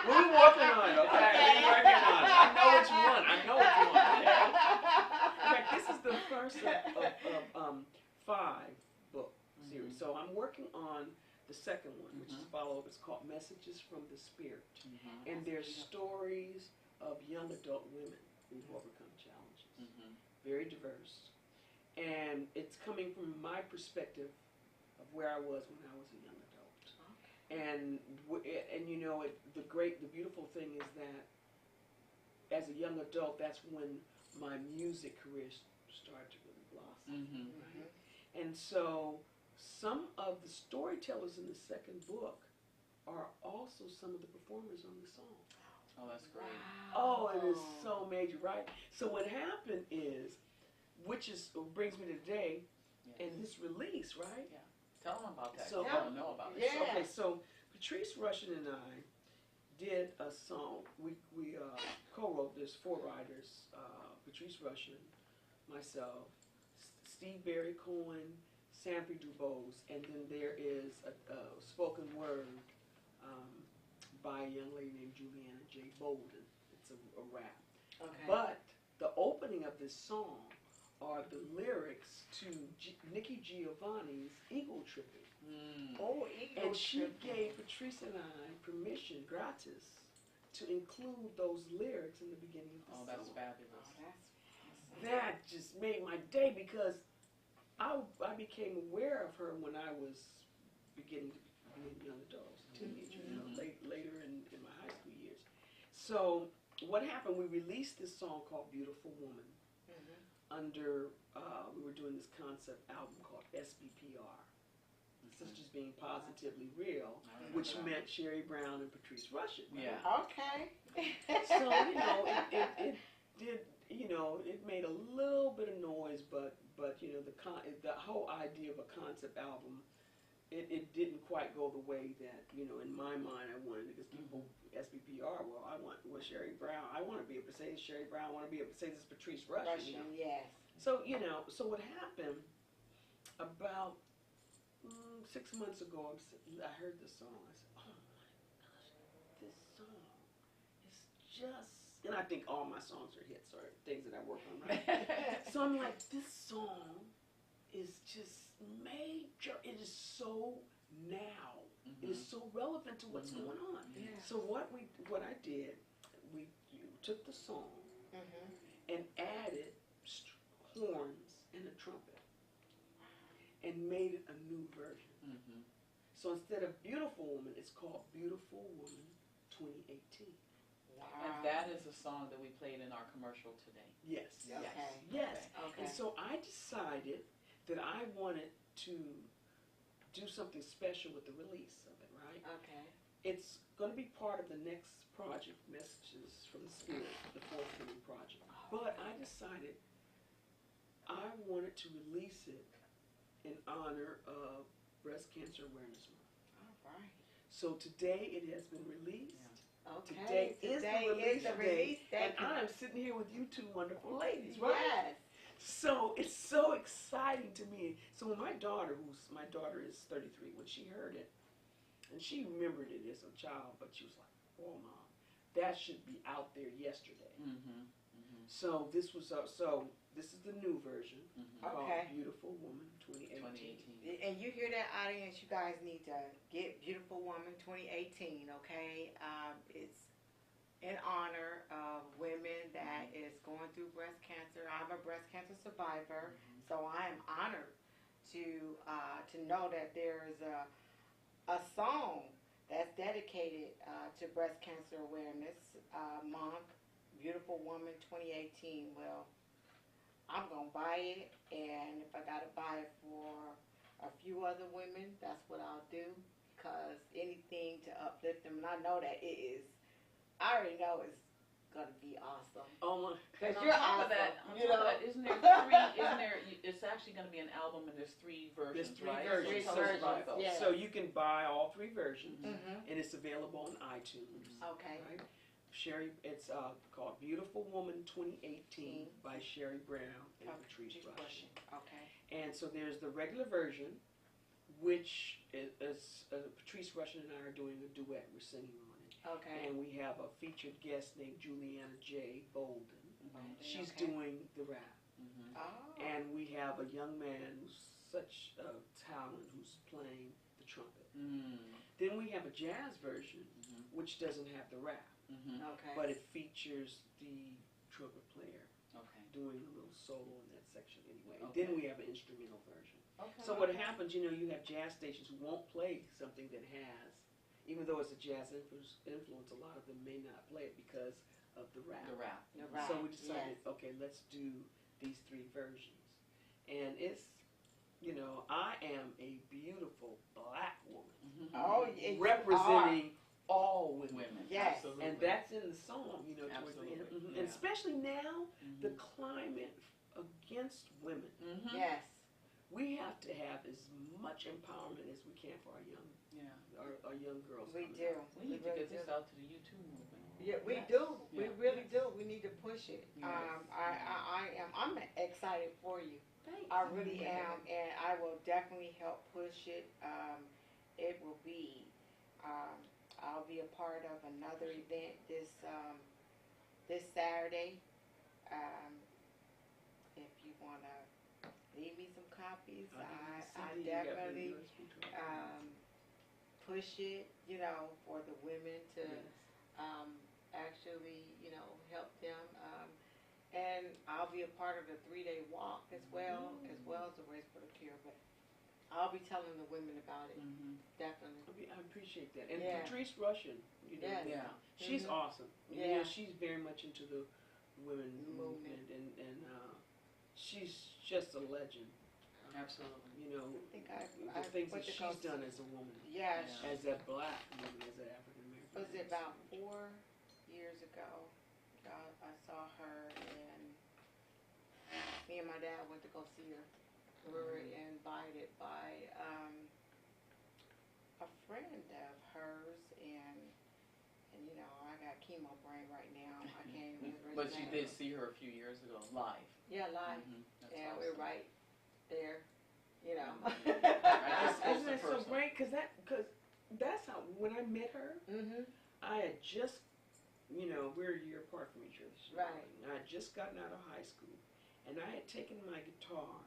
We're working on it, okay? We're working on it. I know what you want. In fact, this is the first of 5 book series. So I'm working on the second one, which is a follow-up. It's called Messages from the Spirit. And they're stories of young adult women who've overcome challenges. Very diverse. And it's coming from my perspective of where I was when I was a young adult. And the beautiful thing is that as a young adult, that's when my music career started to really blossom. Right? And so some of the storytellers in the second book are also some of the performers on the song. Oh, that's great. Oh, it is so major, right? So what happened is, which brings me to today, and this release, right? Yeah. Tell them about that. So, I don't know about it. Yeah. Okay, so Patrice Rushen and I did a song. We co-wrote this, 4 writers, Patrice Rushen, myself, Steve Barry Cohen, Sanford DuBose, and then there is a spoken word by a young lady named Juliana J. Bolden. It's a rap. Okay. But the opening of this song are the lyrics to Nikki Giovanni's Eagle Tripping. Oh, Eagle And she Tripping. gave Patrice and I permission, gratis, to include those lyrics in the beginning of the song. Oh, that's fabulous. That just made my day, because I became aware of her when I was beginning to be a young adult, teenager, later in my high school years. So what happened, we released this song called Beautiful Woman under, we were doing this concept album called SBPR, Sisters Being Positively Real, which meant Sheree Brown and Patrice Rushen. Right? Yeah. Okay. So, it did, it made a little bit of noise, but the whole idea of a concept album, it didn't quite go the way that, in my mind I wanted, because people, SBPR, Sheree Brown, I want to be able to say this Sheree Brown, I want to be able to say this Patrice Rushen. Yes. So, so what happened about 6 months ago, I heard this song. I said, oh my gosh, this song is just, and I think all my songs are hits or things that I work on, right? So I'm like, this song is just major. It is so now. It is so relevant to what's going on. Yeah. So what I did, we took the song and added horns and a trumpet and made it a new version. So instead of Beautiful Woman, it's called Beautiful Woman 2018. Wow. And that is a song that we played in our commercial today. Yes. Okay. Yes. Okay. And so I decided that I wanted to do something special with the release of it, right? Okay. It's going to be part of the next project, Messages from the Spirit, the forthcoming project. But I decided I wanted to release it in honor of Breast Cancer Awareness Month. All right. So today it has been released. Okay. Today is the release date. And I'm sitting here with you two wonderful ladies, right? Yes. So it's so exciting to me. So when my daughter is 33, when she heard it, and she remembered it as a child, but she was like, "Oh, Mom, that should be out there yesterday." Mm-hmm. So this is the new version called Okay. Beautiful Woman 2018. And you hear that, audience? You guys need to get Beautiful Woman 2018. Okay. It's in honor of women that is going through breast cancer. I'm a breast cancer survivor, so I am honored to know that there's a song that's dedicated to Breast Cancer Awareness Month, Beautiful Woman 2018. Well, I'm going to buy it, and if I got to buy it for a few other women, that's what I'll do, because anything to uplift them, and I know that it is, I already know it's going to be awesome. Oh my! Because On you're top awesome, of that, you know? isn't there three? It's actually going to be an album, and there's three versions, There's three right? versions. So tell us about those. Yeah. So you can buy all three versions, Mm-hmm. and it's available on iTunes. Okay. Right? Sheree, it's called Beautiful Woman 2018 by Sheree Brown and Patrice Russian. Okay. And so there's the regular version, which is Patrice Russian and I are doing a duet. We're singing on it. Okay. And we have a featured guest named Juliana J. Bolden. She's okay. doing the rap. Mm-hmm. Oh. And we have a young man who's such a talent who's playing the trumpet. Mm-hmm. Then we have a jazz version, which doesn't have the rap, Mm-hmm. Okay. but it features the trumpet player Okay. doing a little solo in that section anyway. Okay. Then we have an instrumental version. Okay. So what happens, you have jazz stations who won't play something that has, even though it's a jazz influence, a lot of them may not play it because of the rap. The rap. You're right. So we decided, Yes. okay, let's do these three versions. And it's, I am a beautiful black woman Mm-hmm. Oh, yeah, you representing all women. Women. Yes. Absolutely. And that's in the song, towards the Absolutely. end. Yeah. And especially now, Mhm. the climate against women. Mhm. Yes. We have to have as much empowerment as we can for our young Yeah. our young girls. We coming do. up. We need to really get this do. out to the YouTube movement. Yeah, we Yes. do. We Yeah. really do. We need to push it. Yes. I'm excited for you. Thanks. I really am, and I will definitely help push it. It will be. I'll be a part of another event this Saturday. If you wanna leave me some copies, I definitely push it. For the women to actually help them. And I'll be a part of the 3-day walk as well as the Race for the Cure. But I'll be telling the women about it, Mm-hmm. definitely. I appreciate that. And Yeah. Patrice Russian, Yes. Yeah. she's Mhm. awesome. Yeah. She's very much into the women movement, and she's just a legend. Absolutely. I think The things that she's done as a woman, Yeah, Yeah. as a black woman, as an African American. was it about 4 years ago? I saw her, and me and my dad went to go see her. We were invited by a friend of hers, and I got chemo brain right now. I can't remember his But you name. did see her a few years ago live. Yeah, live. Mhm. That's And awesome. we're right there. Isn't it so person. great? Because that's how, when I met her, Mhm. I had just, we're a year apart from each other. Right. And I had just gotten out of high school, and I had taken my guitar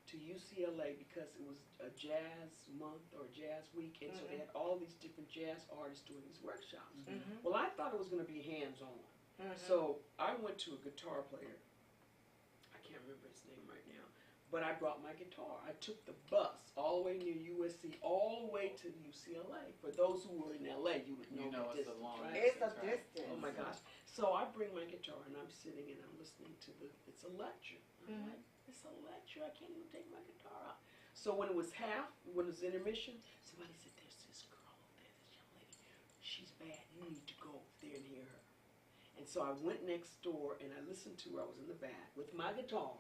to UCLA because it was a jazz month or jazz week, and so they had all these different jazz artists doing these workshops. Mhm. Well, I thought it was going to be hands-on. Mhm. So I went to a guitar player. I can't remember his name right now, but I brought my guitar. I took the bus all the way near USC, all the way to UCLA. For those who were in LA, you would know, You know the it's a distance, long right? It's a That's right. distance. Oh my gosh. So I bring my guitar and I'm sitting and I'm listening to it's a lecture. I'm Mhm. like, it's a lecture. I can't even take my guitar out. So when it was intermission, somebody said, "There's this girl over there, this young lady. She's bad. You need to go there and hear her." And so I went next door and I listened to her. I was in the back with my guitar.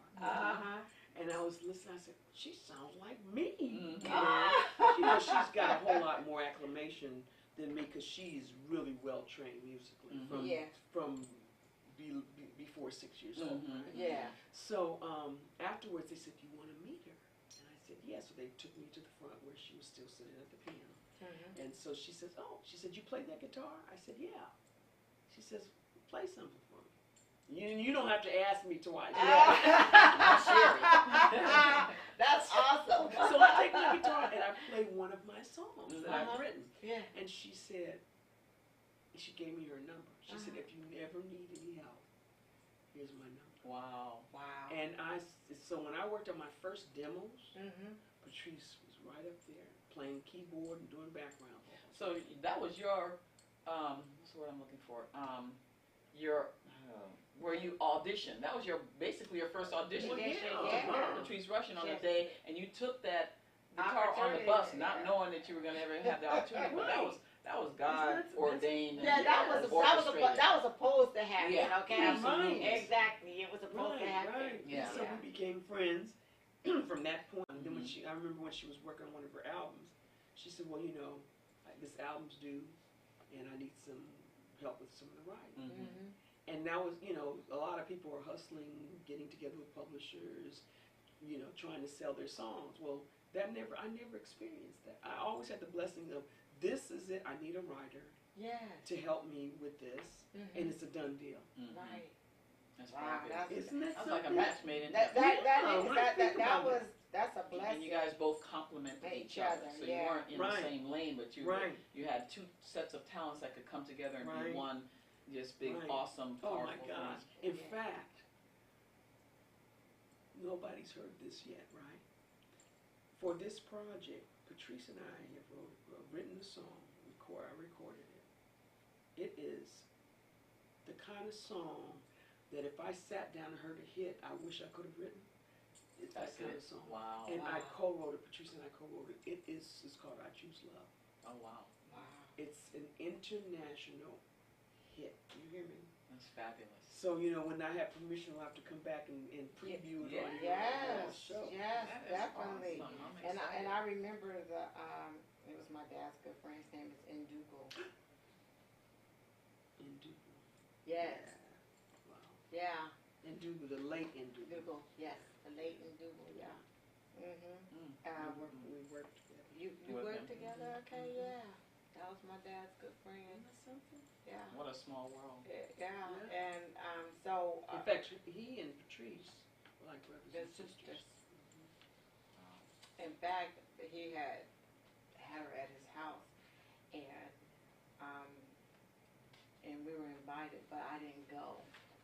And I was listening. I said, "She sounds like me." She's got a whole lot more acclamation than me because she's really well trained musically from before 6 years old. Right? Yeah. So afterwards, they said, "Do you want to meet her?" And I said, "Yeah." So they took me to the front where she was still sitting at the piano. And so she says, "Oh," she said, "You play that guitar?" I said, "Yeah." She says, "Play something for me." You don't have to ask me twice. That's awesome. So I take my guitar and I play one of my songs that I've written. Yeah. And she said, she gave me her number. She said, "If you ever need any help, here's my number." Wow. Wow. And so when I worked on my first demos, Patrice was right up there playing keyboard and doing background vocals. So that was your, what's the word I'm looking for? Where you auditioned. That was basically your first audition. Patrice Rushen on the day, and you took that guitar on the bus, not knowing that you were going to ever have the opportunity. But that was God ordained. Yeah, that was supposed to happen. Yeah, Okay. absolutely. Exactly. It was supposed to happen. Right. Yeah. So we became friends from that point. And then I remember when she was working on one of her albums, she said, "Well, this album's due, and I need some help with some of the writing." And now, a lot of people are hustling, getting together with publishers, trying to sell their songs. Well, I never experienced that. I always had the blessing of, this is it, I need a writer to help me with this, and it's a done deal. Right. That's Wow. Isn't that That's like a something? match made in That's a blessing. And you guys both complemented each other. So you weren't in the same lane, but you had two sets of talents that could come together and be one just big, awesome, powerful. Oh my God. In fact, nobody's heard this yet, right? For this project, Patrice and I have written a song. I recorded it. It is the kind of song that if I sat down and heard a hit, I wish I could have written. It's that kind of song. Wow. And I co-wrote it. Patrice and I co-wrote it. It's called "I Choose Love." Oh wow. It's an international hit. You hear me? That's fabulous. So when I have permission, I'll have to come back and preview it on your show. Yes, definitely. Awesome. And I remember it was my dad's good friend. His name is Indugo. Indugo. Yes. Wow. Yeah. Indugo, the late Indugo. Indugo. Yes, the late Indugo. Yeah. We worked together. You worked together? Okay. Yeah. That was my dad's good friend. Isn't that something? Yeah. What a small world. Yeah. And so. In fact, he and Patrice were like brothers and sisters. In fact, he had her at his house, and we were invited, but I didn't go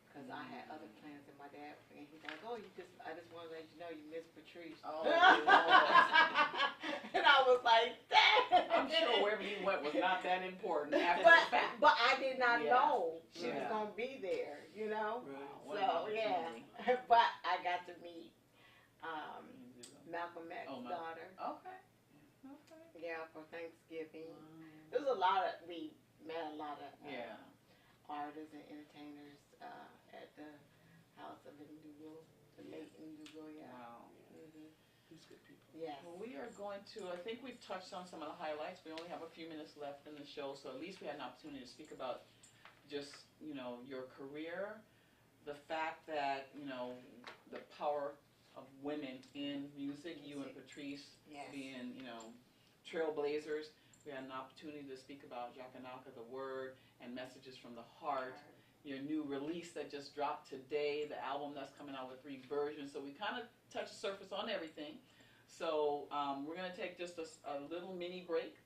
because I had other plans. And my dad, and he's like, "Oh, I just want to let you know you miss Patrice." Oh, and I was like, "Dang!" I'm sure wherever you went was not that important after the fact. But I did not know she was Yeah. gonna be there. Wow, what an So yeah, opportunity. but I got to meet Malcolm X's daughter. Okay. Yeah, for Thanksgiving. There's we met a lot of artists and entertainers at the house of Indugo, the late Indugo. Yeah. Wow. These good people. Yes. Well, we are going to, I think we've touched on some of the highlights. We only have a few minutes left in the show, so at least we had an opportunity to speak about just, your career, the fact that, the power of women in music, you and Patrice being, trailblazers. We had an opportunity to speak about Jakanaka, the Word, and Messages from the Heart, your new release that just dropped today, the album that's coming out with 3 versions. So we kind of touched the surface on everything. So we're going to take just a little mini break,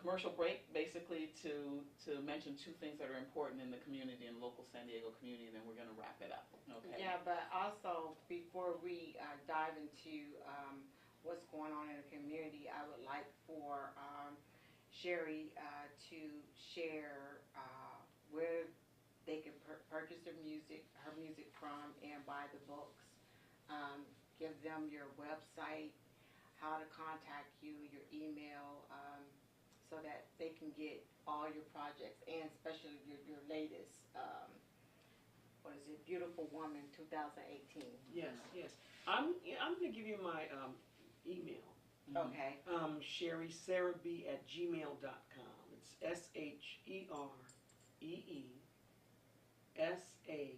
commercial break, basically to mention 2 things that are important in the community, in local San Diego community, and then we're going to wrap it up. Okay. Yeah, but also before we dive into what's going on in the community, I would like for Sheree to share where they can purchase her music from, and buy the books. Give them your website, how to contact you, your email, so that they can get all your projects and especially your latest, what is it, Beautiful Woman 2018. Yes, yes. I'm going to give you my email. Okay. ShereeSarahB@gmail.com. It's ShereeSarahB as in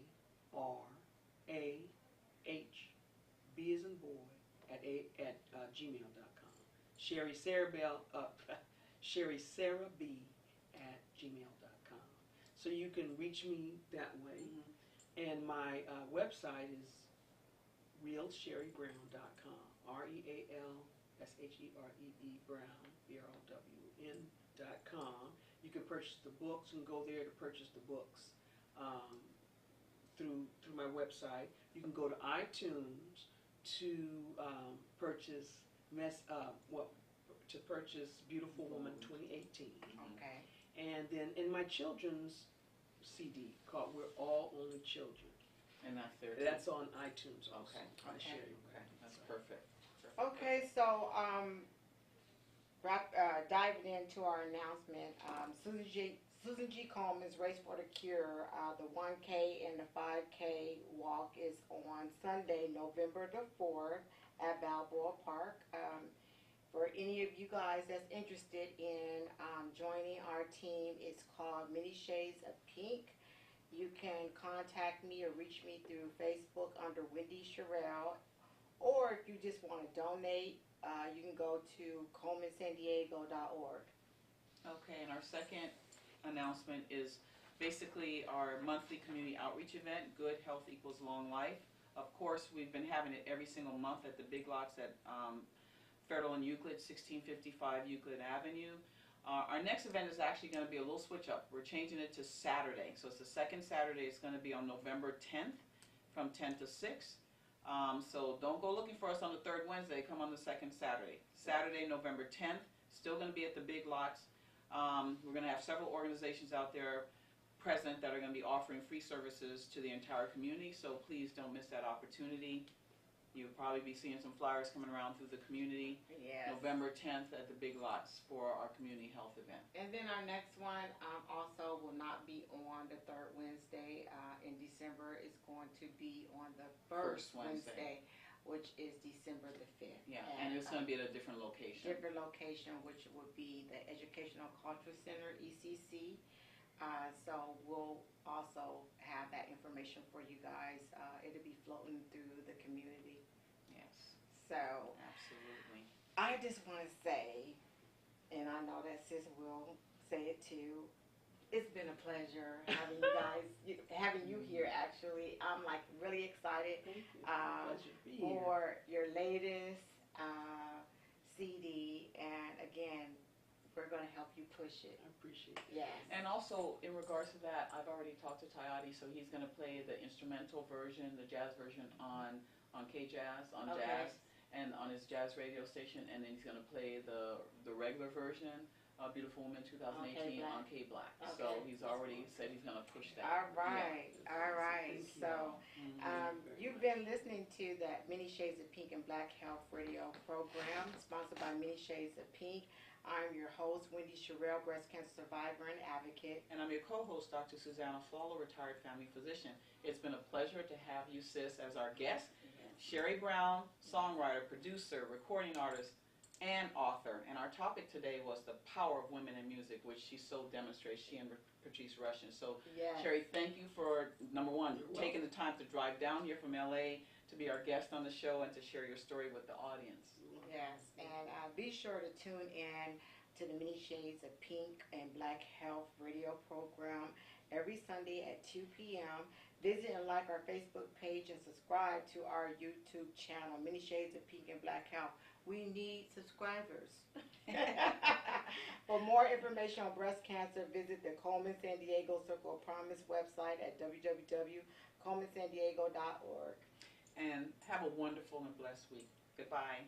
boy at gmail.com. ShereeSarahB@gmail.com. So you can reach me that way. And my website is realsherrybrown.com. RealSheree Brown, BROWN.com. You can purchase the books and go there to purchase the books through my website. You can go to iTunes to purchase Beautiful Woman 2018. Okay. And then in my children's CD called We're All Only Children. And that's there too. That's on iTunes also. Okay. Okay. That's perfect. Okay, so diving into our announcement, Susan G. Coleman's Race for the Cure, the 1K and the 5K walk is on Sunday, November the 4th at Balboa Park. For any of you guys that's interested in joining our team, it's called Many Shades of Pink. You can contact me or reach me through Facebook under Wendy Sherelle, or if you just want to donate, you can go to colemansandiego.org. Okay, and our second announcement is basically our monthly community outreach event, Good Health Equals Long Life. Of course, we've been having it every single month at the Big Lots at Federal and Euclid, 1655 Euclid Avenue. Our next event is actually going to be a little switch up. We're changing it to Saturday. So it's the second Saturday. It's going to be on November 10th from 10 to 6. So don't go looking for us on the third Wednesday. Come on the second Saturday. Saturday, November 10th. Still going to be at the Big Lots. We're going to have several organizations out there present that are going to be offering free services to the entire community. So please don't miss that opportunity. You'll probably be seeing some flyers coming around through the community. Yes. November 10th at the Big Lots for our community health event. And then our next one also will not be on the third Wednesday in December. It's going to be on the first Wednesday, which is December the 5th. Yeah, and it's going to be at a different location. Different location, which would be the Educational Cultural Center, ECC. So we'll also have that information for you guys. It'll be floating through the community. Yes. So Absolutely. I just want to say, and I know that Sis will say it too, it's been a pleasure having you guys, having you here actually. I'm like really excited Pleasure to be here. for your latest CD, and again, we're going to help you push it. I appreciate it. Yes. And also, in regards to that, I've already talked to Tayati, so he's going to play the instrumental version, the jazz version on K-Jazz, on Okay. Jazz, and on his jazz radio station, and then he's going to play the regular version, Beautiful Woman 2018 on K-Black. So Okay. he's already said he's going to push that. All right. All right. Thank you. So Mhm. you've been listening to that Many Shades of Pink and Black Health radio program sponsored by Many Shades of Pink. I'm your host, Wendy Sherelle, breast cancer survivor and advocate. And I'm your co-host, Dr. Susanna Flalo, retired family physician. It's been a pleasure to have you, sis, as our guest. Sheree Brown, songwriter, producer, recording artist, and author. And our topic today was the power of women in music, which she so demonstrates, she and Patrice Russian. So, Yes. Sheree, thank you for, number one, You're taking the time to drive down here from LA to be our guest on the show and to share your story with the audience. Yes, and be sure to tune in to the Many Shades of Pink and Black Health radio program every Sunday at 2 p.m. Visit and like our Facebook page and subscribe to our YouTube channel, Many Shades of Pink and Black Health. We need subscribers. For more information on breast cancer, visit the Coleman San Diego Circle of Promise website at www.colemansandiego.org. And have a wonderful and blessed week. Goodbye.